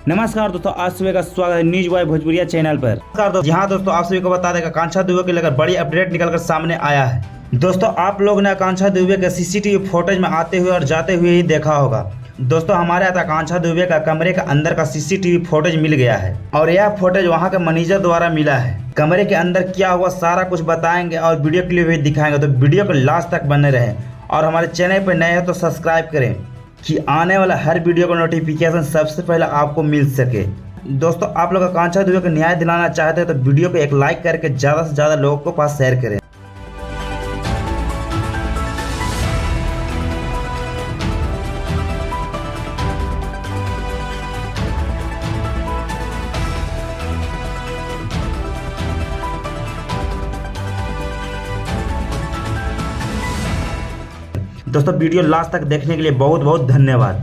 नमस्कार दोस्तों, आप सभी का स्वागत है न्यूज बॉय भोजपुरिया चैनल पर। नमस्कार दोस्तों, यहाँ दोस्तों आप सभी को बता दें आकांक्षा दुबे के लेकर बड़ी अपडेट निकलकर सामने आया है। दोस्तों आप लोग ने आकांक्षा दुबे के सीसीटीवी फुटेज में आते हुए और जाते हुए ही देखा होगा। दोस्तों हमारे यहाँ आकांक्षा दुबे का कमरे के अंदर का सीसीटीवी फुटेज मिल गया है और यह फुटेज वहाँ के मैनेजर द्वारा मिला है। कमरे के अंदर क्या हुआ सारा कुछ बताएंगे और वीडियो क्लिप भी दिखाएंगे, तो वीडियो को लास्ट तक बने रहे और हमारे चैनल पर नए हैं तो सब्सक्राइब करें कि आने वाला हर वीडियो का नोटिफिकेशन सबसे पहले आपको मिल सके। दोस्तों आप लोग आकांक्षा दुबे को न्याय दिलाना चाहते हैं तो वीडियो को एक लाइक करके ज़्यादा से ज़्यादा लोगों को पास शेयर करें। दोस्तों वीडियो लास्ट तक देखने के लिए बहुत बहुत धन्यवाद।